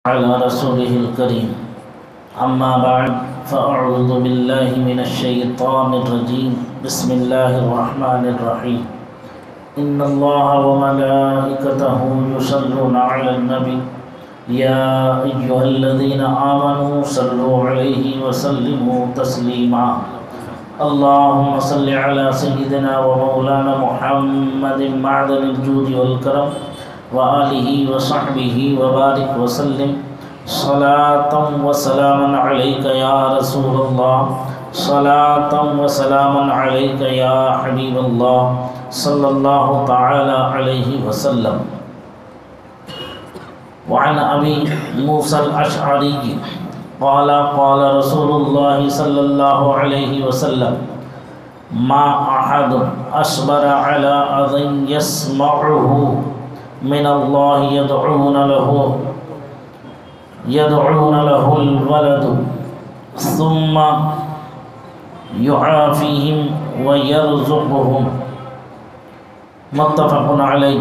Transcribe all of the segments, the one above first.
على رسوله الكريم أما بعد فأعوذ بالله من الشيطان الرجيم بسم الله الرحمن الرحيم إن الله وملائكته يصلون على النبي يا أيها الذين آمنوا صلوا عليه وسلموا تسليما اللهم صل على سيدنا ومولانا محمد معدن الجود والكرم وآلہ وصحبہ وبارک وسلم صلاۃ وسلاما علیک یا رسول اللہ صلاۃ وسلاما علیک یا حبیب اللہ صلی اللہ تعالی علیہ وسلم. وعن ابی موسیٰ الاشعری قال قال رسول اللہ صلی اللہ علیہ وسلم ما احد اصبر علی اذى يسمعه من اللہ يدعون له الولد ثم يعافيهم ويرزقهم متفق علیہ.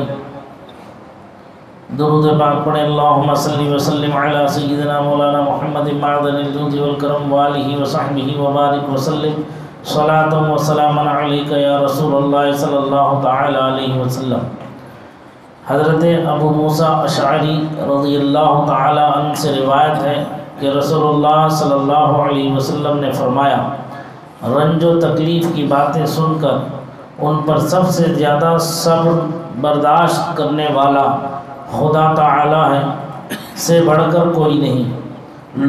درود پاک پڑھیں. اللہم صلی وسلم علی سیدنا مولانا محمد معدن الجود والکرم وآلہ وصحبہ وبارک وسلم صلاۃ وسلاما علیک یا رسول اللہ صلی اللہ تعالی علیہ وسلم. حضرت ابو موسیٰ اشعری رضی اللہ تعالی عنہ سے روایت ہے کہ رسول اللہ صلی اللہ علیہ وسلم نے فرمایا رنج و تکلیف کی باتیں سن کر ان پر سب سے زیادہ صبر برداشت کرنے والا خدا تعالی ہے سے بڑھ کر کوئی نہیں.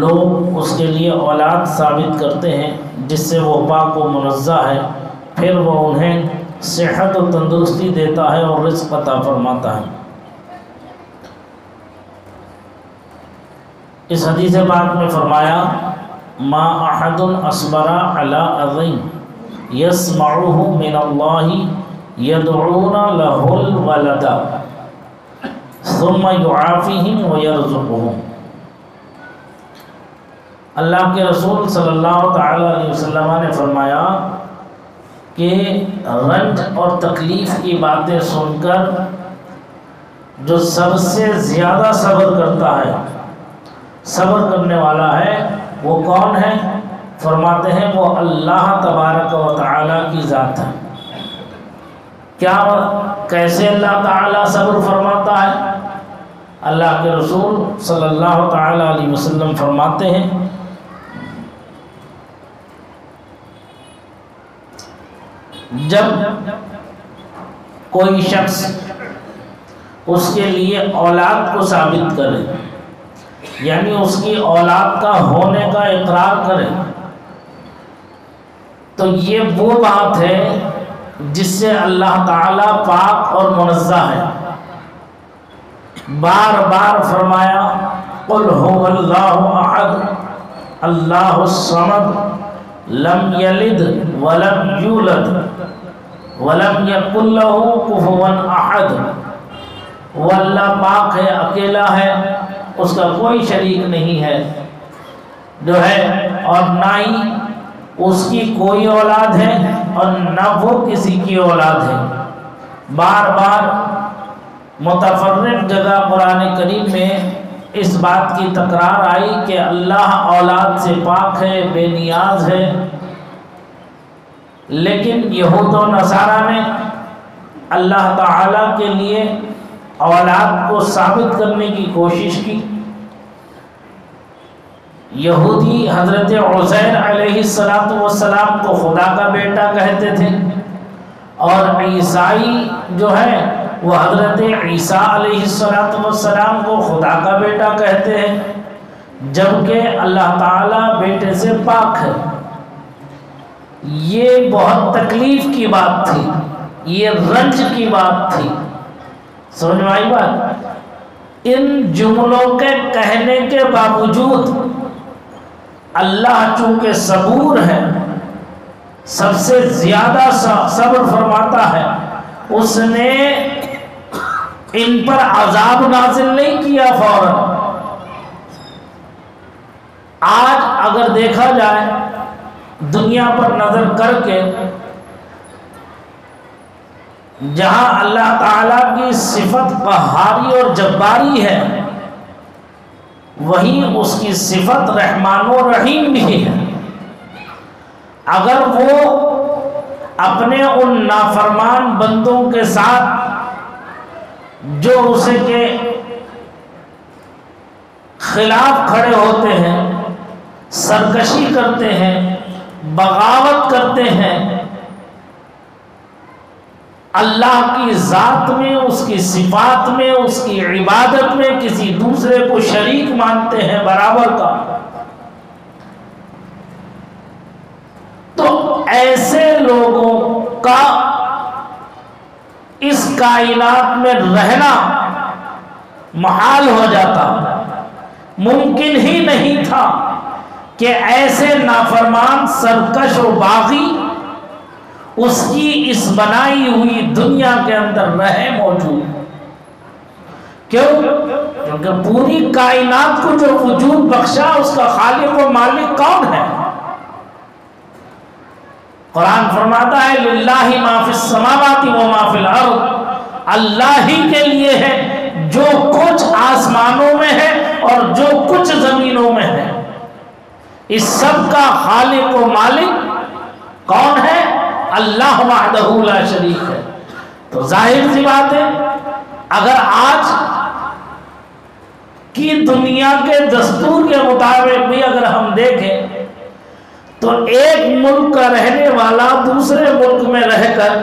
لوگ اس کے لیے اولاد ثابت کرتے ہیں جس سے وہ پاک و منزہ ہے، پھر وہ انہیں صحت و تندرستی دیتا ہے اور رزق عطا فرماتا ہے. اس حدیث پاک میں فرمایا ما احد اصبر علی اذى يسمعه من اللہ يدعون له الولد ثم يعافيهم ويرزقهم. اللہ کے رسول صلی اللہ تعالی علیہ وسلم نے فرمایا کہ رنج اور تکلیف کی باتیں سن کر جو سب سے زیادہ صبر کرتا ہے، صبر کرنے والا ہے، وہ کون ہے؟ فرماتے ہیں وہ اللہ تبارک و تعالی کی ذات ہے. کیا کیسے اللہ تعالی صبر فرماتا ہے؟ اللہ کے رسول صلی اللہ تعالی علیہ وسلم فرماتے ہیں جب کوئی شخص اس کے لیے اولاد کو ثابت کرے، یعنی اس کی اولاد کا ہونے کا اقرار کرے، تو یہ وہ بات ہے جس سے اللہ تعالی پاک اور منزہ ہے. بار بار فرمایا قل هو اللہ احد اللہ الصمد لم یلد ولم یولد ولم یکن لہ کفوا احد. وہ اللہ پاک ہے، اکیلا ہے، اس کا کوئی شریک نہیں ہے جو ہے، اور نہ ہی اس کی کوئی اولاد ہے اور نہ وہ کسی کی اولاد ہے. بار بار متفرق جگہ قرآن کریم میں اس بات کی تکرار آئی کہ اللہ اولاد سے پاک ہے، بے نیاز ہے. لیکن یہود و نصارہ نے اللہ تعالیٰ کے لیے اولاد کو ثابت کرنے کی کوشش کی. یہودی حضرت عزیر علیہ السلام کو خدا کا بیٹا کہتے تھے، اور عیسائی جو ہے وہ حضرت عیسیٰ علیہ السلام کو خدا کا بیٹا کہتے ہیں، جبکہ اللہ تعالیٰ بیٹے سے پاک ہے. یہ بہت تکلیف کی بات تھی، یہ رنج کی بات تھی. سمجھ میں آئی بات؟ ان جملوں کے کہنے کے باوجود اللہ چونکہ صبور ہے، سب سے زیادہ صبر فرماتا ہے، اس نے ان پر عذاب نازل نہیں کیا فوراً. آج اگر دیکھا جائے دنیا پر نظر کر کے، جہاں اللہ تعالیٰ کی صفت قہاری اور جباری ہے، وہی اس کی صفت رحمان و رحیم بھی ہے۔ اگر وہ اپنے ان نافرمان بندوں کے ساتھ جو اسے کے خلاف کھڑے ہوتے ہیں، سرکشی کرتے ہیں، بغاوت کرتے ہیں، اللہ کی ذات میں، اس کی صفات میں، اس کی عبادت میں کسی دوسرے کو شریک مانتے ہیں برابر کا، تو ایسے لوگوں کا اس کائنات میں رہنا محال ہو جاتا، ممکن ہی نہیں تھا کہ ایسے نافرمان، سرکش و باغی اس کی اس بنائی ہوئی دنیا کے اندر رہے موجود۔ کیوں؟ کیونکہ پوری کائنات کو جو وجود بخشا اس کا خالق و مالک کون ہے؟ قرآن فرماتا ہے للہ ما فی السماوات و ما فی الارض، اللہ ہی کے لیے ہے جو کچھ آسمانوں میں ہے اور جو کچھ زمینوں میں ہے۔ اس سب کا خالق و مالک کون ہے؟ اللہ وحدہ لا شریک ہے۔ تو ظاہر سی بات ہے، اگر آج کی دنیا کے دستور کے مطابق بھی اگر ہم دیکھیں تو ایک ملک کا رہنے والا دوسرے ملک میں رہ کر،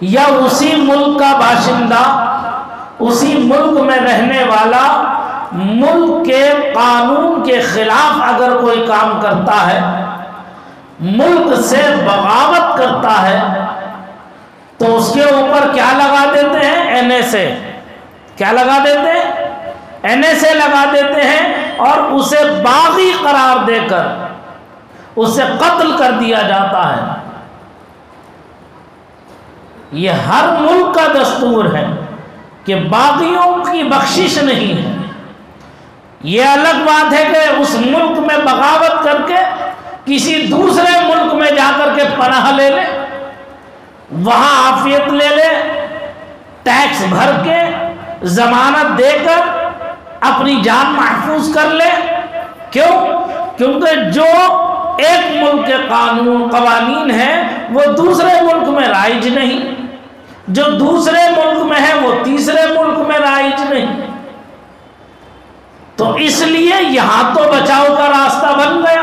یا اسی ملک کا باشندہ اسی ملک میں رہنے والا ملک کے قانون کے خلاف اگر کوئی کام کرتا ہے، ملک سے بغاوت کرتا ہے، تو اس کے اوپر کیا لگا دیتے ہیں؟ NSA۔ کیا لگا دیتے ہیں؟ NSA لگا دیتے ہیں، اور اسے باغی قرار دے کر اسے قتل کر دیا جاتا ہے۔ یہ ہر ملک کا دستور ہے کہ باغیوں کی بخشش نہیں ہے۔ یہ الگ بات ہے کہ اس ملک میں بغاوت کر کے کسی دوسرے ملک میں جا کر کے پناہ لے لے، وہاں عافیت لے لے، ٹیکس بھر کے، ضمانت دے کر اپنی جان محفوظ کر لے۔ کیوں؟ کیونکہ جو ایک ملک کے قوانین ہیں وہ دوسرے ملک میں رائج نہیں، جو دوسرے ملک میں ہے وہ تیسرے ملک میں رائج نہیں۔ تو اس لیے یہاں تو بچاؤ کا راستہ بن گیا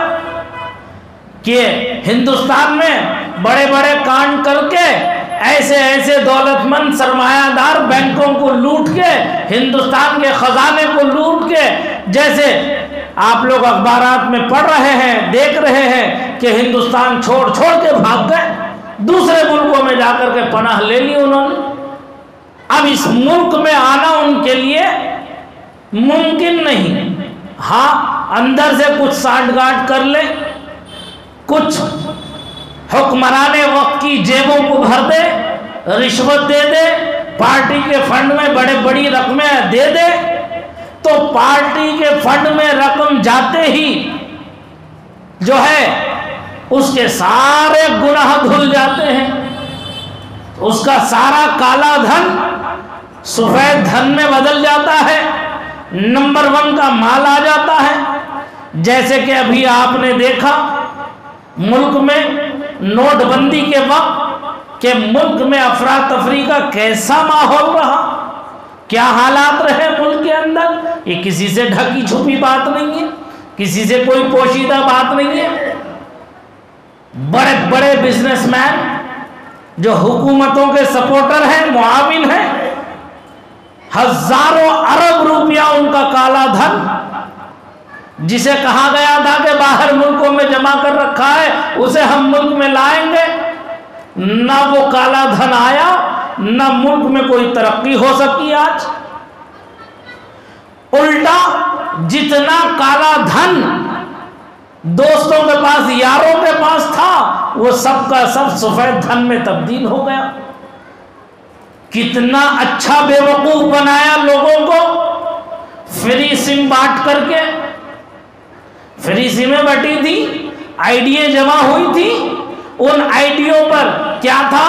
کہ ہندوستان میں بڑے بڑے کانڈ کر کے ایسے ایسے دولت مند سرمایہ دار بینکوں کو لوٹ کے، ہندوستان کے خزانے کو لوٹ کے، جیسے آپ لوگ اخبارات میں پڑھ رہے ہیں، دیکھ رہے ہیں کہ ہندوستان چھوڑ کے بھاگ گئے، دوسرے ملکوں میں جا کر کے پناہ لے لی انہوں نے۔ اب اس ملک میں آنا ان کے لیے ممکن نہیں۔ ہاں، اندر سے کچھ سانٹھ گانٹھ کر لے، کچھ حکمران وقت کی جیبوں کو بھر دے، رشوت دے دے، پارٹی کے فنڈ میں بڑی رقمیں دے دے، تو پارٹی کے فنڈ میں رقم جاتے ہی جو ہے اس کے سارے گناہ دھل جاتے ہیں، اس کا سارا کالا دھن سفید دھن میں بدل جاتا ہے، نمبر 1 کا مال آ جاتا ہے۔ جیسے کہ ابھی آپ نے دیکھا ملک میں نوٹ بندی کے وقت کہ ملک میں افراتفری کا کیسا ماحول رہا، کیا حالات رہے ملک کے اندر۔ یہ کسی سے ڈھکی چھپی بات نہیں ہے، کسی سے کوئی پوشیدہ بات نہیں ہے۔ بڑے بڑے بزنس مین جو حکومتوں کے سپورٹر ہیں، معاون ہیں، ہزاروں ارب روپیہ ان کا کالا دھن، جسے کہا گیا تھا کہ باہر ملکوں میں جمع کر رکھا ہے اسے ہم ملک میں لائیں گے، نہ وہ کالا دھن آیا، نہ ملک میں کوئی ترقی ہو سکی۔ آج الٹا جتنا کالا دھن دوستوں کے پاس، یاروں کے پاس تھا، وہ سب کا سب سفید دھن میں تبدیل ہو گیا۔ کتنا اچھا بے وقوف بنایا لوگوں کو، فری سم بانٹ کر کے۔ فری سمیں بٹی تھی، آئیڈیاں جمع ہوئی تھی، ان آئیڈیوں پر کیا تھا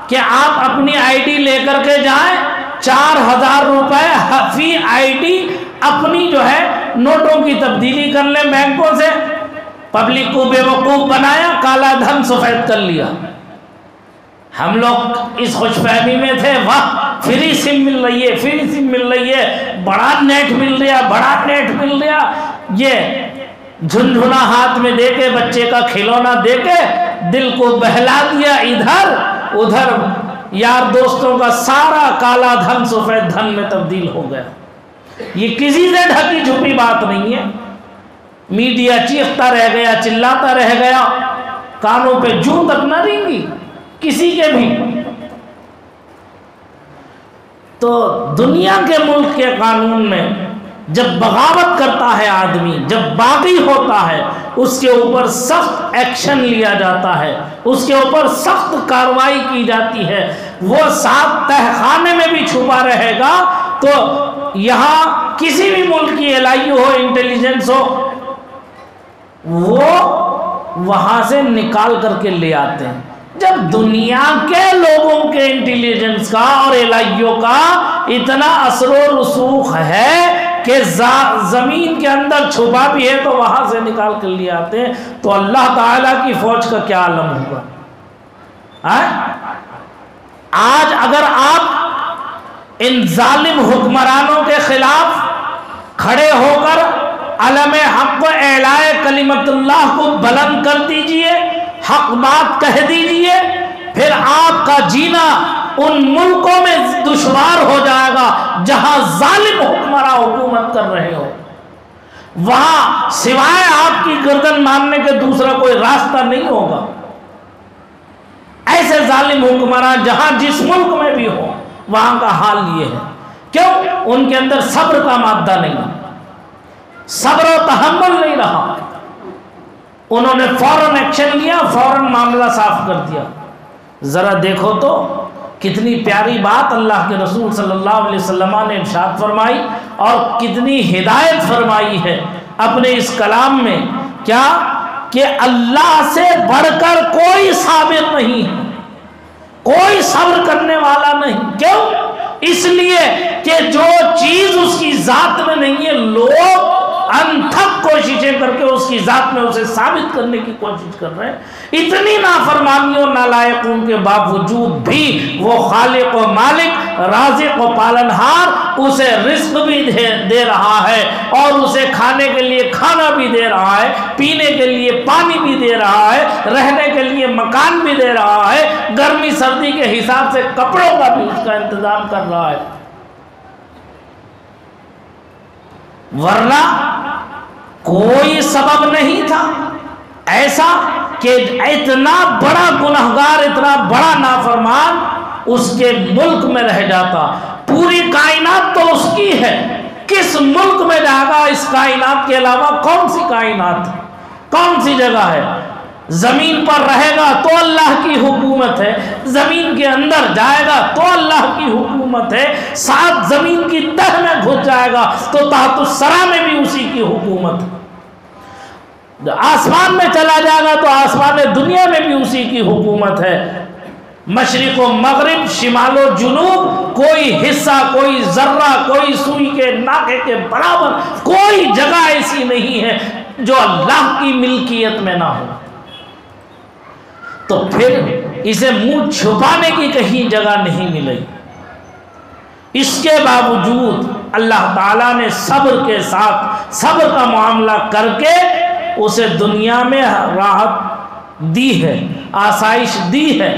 کہ آپ اپنی آئی ڈی لے کر کے جائیں، 4000 روپے فی آئی ڈی اپنی نوٹوں کی تبدیلی کر لیں بینکوں سے، پبلک کو بیوقوف بنایا، کالا دھن سفید کر لیا۔ ہم لوگ اس خوش فہمی میں تھے، واہ فری سم مل رہی ہے، فری سم مل رہی ہے، بڑا نیٹ مل رہا، بڑا نیٹ مل رہا، یہ جھنجھنا ہاتھ میں دے کے، بچے کا کھلونا دے کے دل کو بہلا دیا، ادھر ادھر یار دوستوں کا سارا کالا دھن سفید دھن میں تبدیل ہو گیا۔ یہ کسی سے ڈھکی چھپی بات نہیں ہے، میڈیا چیختا رہ گیا، چلاتا رہ گیا، کانوں پہ جوں تک نہ رینگی کسی کے بھی۔ تو دنیا کے ملک کے قانون میں جب بغاوت کرتا ہے آدمی، جب باغی ہوتا ہے، اس کے اوپر سخت ایکشن لیا جاتا ہے، اس کے اوپر سخت کارروائی کی جاتی ہے۔ وہ ساتھ تہخانے میں بھی چھپا رہے گا تو یہاں کسی بھی ملک کی LIU ہو، انٹیلیجنس ہو، وہ وہاں سے نکال کر کے لے آتے ہیں۔ جب دنیا کے لوگوں کے انٹیلیجنس کا اور LIU کا اتنا اثر و رسوخ ہے کہ زمین کے اندر چھپا بھی ہے تو وہاں سے نکال کر لے آتے ہیں، تو اللہ تعالیٰ کی فوج کا کیا عالم ہوگا؟ آج اگر آپ ان ظالم حکمرانوں کے خلاف کھڑے ہو کر علم حق و اعلاء کلمت اللہ کو بلند کر دیجئے، حق بات کہہ دیجئے، پھر آپ کا جینا ان ملکوں میں دشوار ہو جائے گا جہاں ظالم حکمراں حکومت کر رہے ہو۔ وہاں سوائے آپ کی گردن ماننے کے دوسرا کوئی راستہ نہیں ہوگا۔ ایسے ظالم حکمراں جہاں جس ملک میں بھی ہو، وہاں کا حال یہ ہے۔ کیوں؟ ان کے اندر صبر کا مادہ نہیں، صبر و تحمل نہیں رہا۔ انہوں نے فوراً ایکشن لیا، فوراً معاملہ صاف کر دیا۔ ذرا دیکھو تو کتنی پیاری بات اللہ کے رسول صلی اللہ علیہ وسلم نے ارشاد فرمائی اور کتنی ہدایت فرمائی ہے اپنے اس کلام میں، کیا کہ اللہ سے بڑھ کر کوئی صابر نہیں ہے، کوئی صبر کرنے والا نہیں۔ کیوں؟ اس لیے کہ جو چیز اس کی ذات میں نہیں ہے، لوگ انتھک کوششیں کر کے اس کی ذات میں اسے ثابت کرنے کی کوشش کر رہے ہیں۔ اتنی نافرمانیوں نالائقوں کے باوجود بھی وہ خالق و مالک، رازق و پالنہار اسے رزق بھی دے رہا ہے، اور اسے کھانے کے لیے کھانا بھی دے رہا ہے، پینے کے لیے پانی بھی دے رہا ہے، رہنے کے لیے مکان بھی دے رہا ہے، گرمی سردی کے حساب سے کپڑوں کا بھی اس کا انتظام کر رہا ہے۔ ورنہ کوئی سبب نہیں تھا ایسا کہ اتنا بڑا گنہگار، اتنا بڑا نافرمان اس کے ملک میں رہ جاتا۔ پوری کائنات تو اس کی ہے، کس ملک میں جائے گا؟ اس کائنات کے علاوہ کون سی کائنات، کون سی جگہ ہے؟ زمین پر رہے گا تو اللہ کی حکومت ہے، زمین کے اندر جائے گا تو اللہ کی حکومت ہے، ساتھ زمین کی تہ میں گھس جائے گا تو تحت الثری میں بھی اسی کی حکومت ہے، آسمان میں چلا جائے گا تو آسمان دنیا میں بھی اسی کی حکومت ہے۔ مشرق و مغرب، شمال و جنوب، کوئی حصہ، کوئی ذرہ، کوئی سوئی کے ناکے کے برابر کوئی جگہ ایسی نہیں ہے جو اللہ کی ملکیت میں نہ ہو۔ تو پھر اسے منہ چھپانے کی کہیں جگہ نہیں ملی۔ اس کے باوجود اللہ تعالیٰ نے صبر کے ساتھ صبر کا معاملہ کر کے اسے دنیا میں راحت دی ہے، آسائش دی ہے،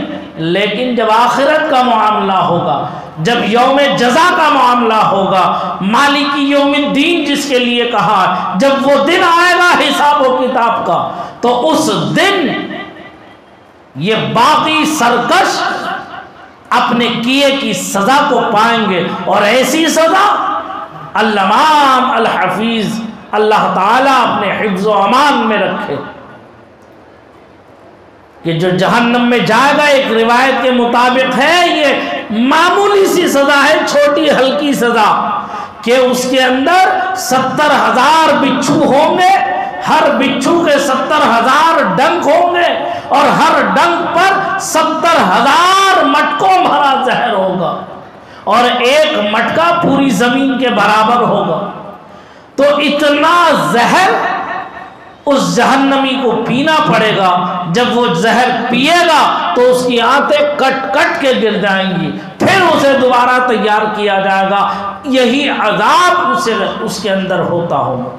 لیکن جب آخرت کا معاملہ ہوگا، جب یوم جزا کا معاملہ ہوگا، مالکی یوم الدین جس کے لیے کہا، جب وہ دن آئے گا حساب و کتاب کا، تو اس دن یہ باقی سرکش اپنے کیے کی سزا کو پائیں گے، اور ایسی سزا الامام الحفیظ اللہ تعالیٰ اپنے حفظ و امان میں رکھے کہ جو جہنم میں جائے گا، ایک روایت کے مطابق ہے یہ معمولی سی سزا ہے، چھوٹی ہلکی سزا، کہ اس کے اندر 70,000 بچھو ہوں گے، ہر بچھو کے 70,000 ڈنک ہوں گے، اور ہر ڈنک پر 70,000 مٹکوں بھرا زہر ہوگا، اور ایک مٹکا پوری زمین کے برابر ہوگا۔ تو اتنا زہر اس جہنمی کو پینا پڑے گا، جب وہ زہر پیے گا تو اس کی آنتیں کٹ کٹ کے گر جائیں گی، پھر اسے دوبارہ تیار کیا جائے گا، یہی عذاب اس کے اندر ہوتا ہوگا۔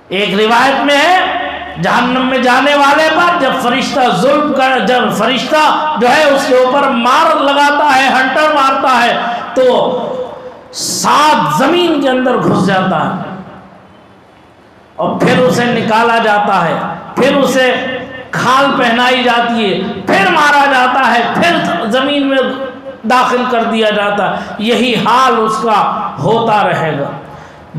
ایک روایت میں ہے جہنم میں جانے والے پر جب فرشتہ جو ہے اس کے اوپر مار لگاتا ہے، ہنٹر مارتا ہے، تو 7 زمین کے اندر گھس جاتا ہے اور پھر اسے نکالا جاتا ہے، پھر اسے کھال پہنائی جاتی ہے، پھر مارا جاتا ہے، پھر زمین میں داخل کر دیا جاتا ہے، یہی حال اس کا ہوتا رہے گا۔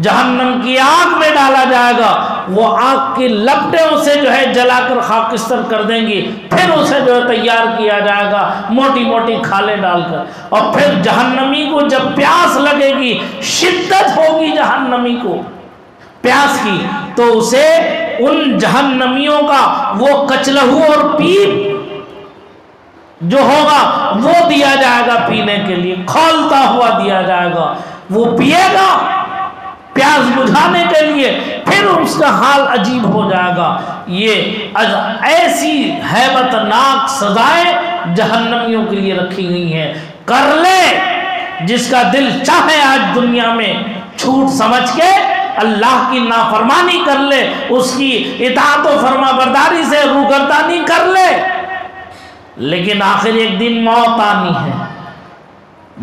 جہنم کی آگ میں ڈالا جائے گا، وہ آگ کی لپٹیں اسے جو ہے جلا کر خاکستر کر دیں گی، پھر اسے جو ہے تیار کیا جائے گا موٹی موٹی کھالیں ڈال کر، اور پھر جہنمی کو جب پیاس لگے گی، شدت ہوگی جہنمی کو پیاس کی، تو اسے ان جہنمیوں کا وہ کچلہو اور پیپ جو ہوگا وہ دیا جائے گا پینے کے لیے، کھولتا ہوا دیا جائے گا، وہ پیے گا پیاس بجھانے کے لیے، پھر اس کا حال عجیب ہو جائے گا۔ یہ ایسی ہیبت ناک سزائیں جہنمیوں کے لیے رکھی گئی ہیں۔ کر لے جس کا دل چاہے آج دنیا میں چھوٹ سمجھ کے اللہ کی نافرمانی کر لے، اس کی اطاعت و فرما برداری سے روگردانی کر لے، لیکن آخر ایک دن موت آنی ہے۔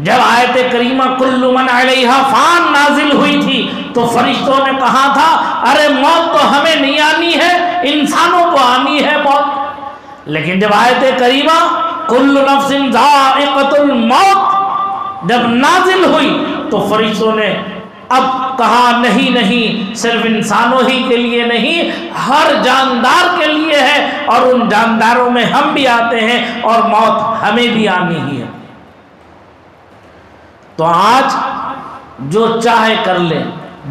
جب آیت کریمہ کل من علیہا فان نازل ہوئی تھی تو فرشتوں نے کہا تھا ارے موت تو ہمیں نہیں آنی ہے، انسانوں کو آنی ہے موت، لیکن جب آیت کریمہ کل نفس ذائقۃ الموت جب نازل ہوئی تو فرشتوں نے اب کہا نہیں، صرف انسانوں ہی کے لیے نہیں، ہر جاندار کے لیے ہے، اور ان جانداروں میں ہم بھی آتے ہیں اور موت ہمیں بھی آنی ہی ہے۔ تو آج جو چاہے کر لے،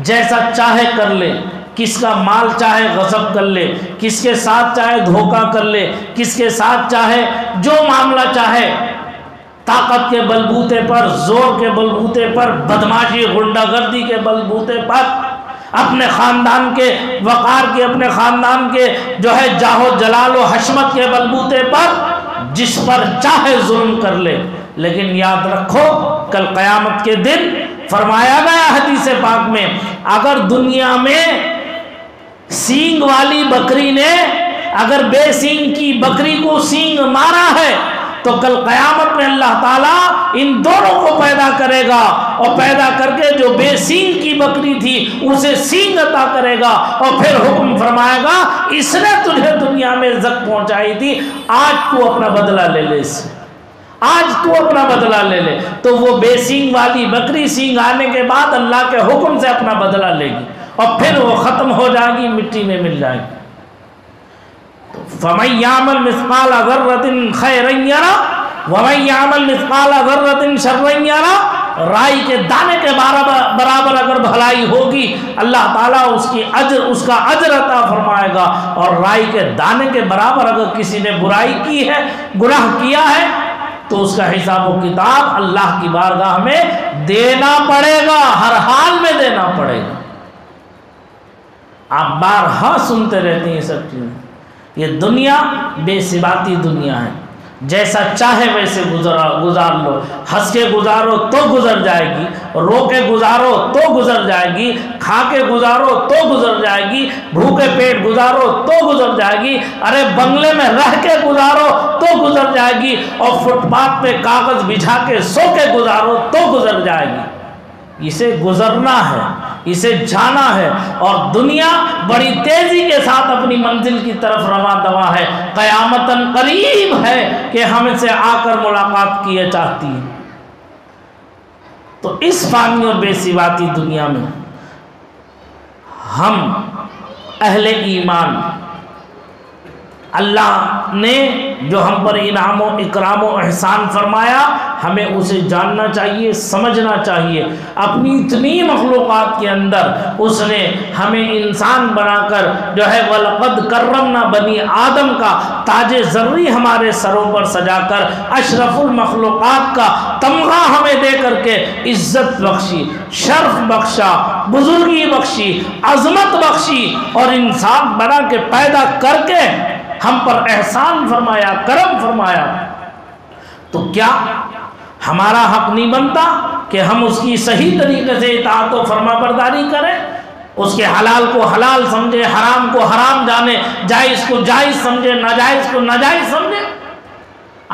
جیسا چاہے کر لے، کس کا مال چاہے غصب کر لے، کس کے ساتھ چاہے دھوکہ کر لے، کس کے ساتھ چاہے جو معاملہ چاہے، طاقت کے بلبوتے پر، زور کے بلبوتے پر، بدماشی غنڈہ گردی کے بلبوتے پر، اپنے خاندان کے وقار کے، اپنے خاندان کے جو ہے جاہ و جلال و حشمت کے بلبوتے پر جس پر چاہے ظلم کر لے، لیکن یاد رکھو کل قیامت کے دن فرمایا گیا حدیث پاک میں، اگر دنیا میں سینگ والی بکری نے اگر بے سینگ کی بکری کو سینگ مارا ہے تو کل قیامت میں اللہ تعالیٰ ان دونوں کو پیدا کرے گا، اور پیدا کر کے جو بے سینگ کی بکری تھی اسے سینگ عطا کرے گا، اور پھر حکم فرمائے گا اس نے تجھے دنیا میں عزت پہنچائی تھی، آج تو اپنا بدلہ لے لے، اس سے آج تو اپنا بدلہ لے لے۔ تو وہ بے سینگ والی بکری سینگ آنے کے بعد اللہ کے حکم سے اپنا بدلہ لے گی، اور پھر وہ ختم ہو جائے گی، مٹی میں مل جائے گی۔ فَمَن يَعْمَلْ مِثْقَالَ ذَرَّةٍ خَيْرًا يَرَهُ وَمَن يَعْمَلْ مِثْقَالَ ذَرَّةٍ شَرًّا يَرَهُ، رائی کے دانے کے برابر اگر بھلائی ہوگی اللہ تعالیٰ اس کا اجر عطا فرمائے گا، اور رائی کے دانے کے برابر اگر کسی نے برائی کی ہے، گناہ کیا ہے، تو اس کا حساب و کتاب اللہ کی بارگاہ میں دینا پڑے گا، ہر حال میں دینا پڑے گا۔ آپ بارہا سنتے رہتے ہیں یہ سب چیزیں۔ یہ دنیا بے ثباتی دنیا ہے، جیسا چاہے ویسے گزار لو، ہنس کے گزارو تو گزر جائے گی، رو کے گزارو تو گزر جائے گی، کھا کے گزارو تو گزر جائے گی، بھوکے پیٹ گزارو تو گزر جائے گی، ارے بنگلے میں رہ کے گزارو تو گزر جائے گی، اور فٹ پاتھ پہ کاغذ بچھا کے سو کے گزارو تو گزر جائے گی۔ اسے گزرنا ہے، اسے جانا ہے، اور دنیا بڑی تیزی کے ساتھ اپنی منزل کی طرف رواں دواں ہے، قیامتاً قریب ہے کہ ہم سے آ کر ملاقات کیے چاہتی ہے۔ تو اس فانی اور بے ثباتی دنیا میں ہم اہل ایمان اللہ نے جو ہم پر انعام و اکرام و احسان فرمایا ہمیں اسے جاننا چاہیے، سمجھنا چاہیے۔ اپنی اتنی مخلوقات کے اندر اس نے ہمیں انسان بنا کر جو ہے وَلَقَدْ كَرَّمْنَا بنی آدم کا تاج زرعی ہمارے سروں پر سجا کر اشرف المخلوقات کا تمغہ ہمیں دے کر کے عزت بخشی، شرف بخشا، بزرگی بخشی، عظمت بخشی اور انسان بنا کے پیدا کر کے ہم پر احسان فرمایا، کرم فرمایا، تو کیا ہمارا حق نہیں بنتا کہ ہم اس کی صحیح طریقے سے اطاعت و فرما برداری کریں، اس کے حلال کو حلال سمجھے، حرام کو حرام جانے، جائز کو جائز سمجھے، ناجائز کو ناجائز سمجھے؟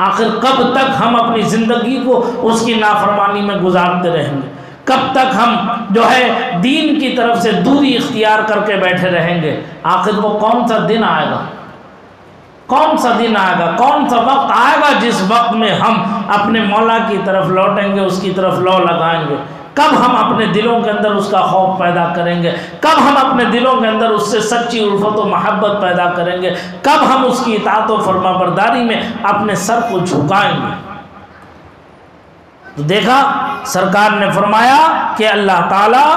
آخر کب تک ہم اپنی زندگی کو اس کی نافرمانی میں گزارتے رہیں گے؟ کب تک ہم جو ہے دین کی طرف سے دوری اختیار کر کے بیٹھے رہیں گے؟ آخر وہ کون سا دن آئے گا، کون سا دن آئے گا، کون سا وقت آئے گا جس وقت میں ہم اپنے مولا کی طرف لوٹیں گے، اس کی طرف لو لگائیں گے؟ کب ہم اپنے دلوں کے اندر اس کا خوف پیدا کریں گے؟ کب ہم اپنے دلوں کے اندر اس سے سچی الفت و محبت پیدا کریں گے؟ کب ہم اس کی اطاعت و فرما برداری میں اپنے سر کو جھکائیں گے؟ تو دیکھا سرکار نے فرمایا کہ اللہ تعالیٰ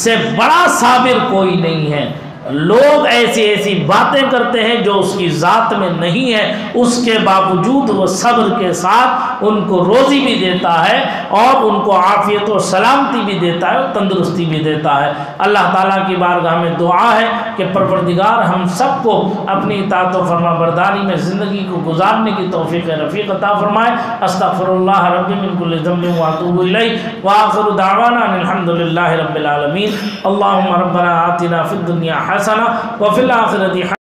سے بڑا صابر کوئی نہیں ہے۔ لوگ ایسی ایسی باتیں کرتے ہیں جو اس کی ذات میں نہیں ہے، اس کے باوجود وہ صبر کے ساتھ ان کو روزی بھی دیتا ہے اور ان کو عافیت و سلامتی بھی دیتا ہے، تندرستی بھی دیتا ہے۔ اللہ تعالیٰ کی بارگاہ میں دعا ہے کہ پروردگار ہم سب کو اپنی اطاعت و فرما برداری میں زندگی کو گزارنے کی توفیق رفیق عطا فرمائے۔ استغفر اللہ ربی من کل ذنب واتوب الیہ وآخر دعوانا ان الحمد للہ رب العالمین۔ اللہم ربنا آتنا فی الدنیا حسنہ وفی الآخرۃ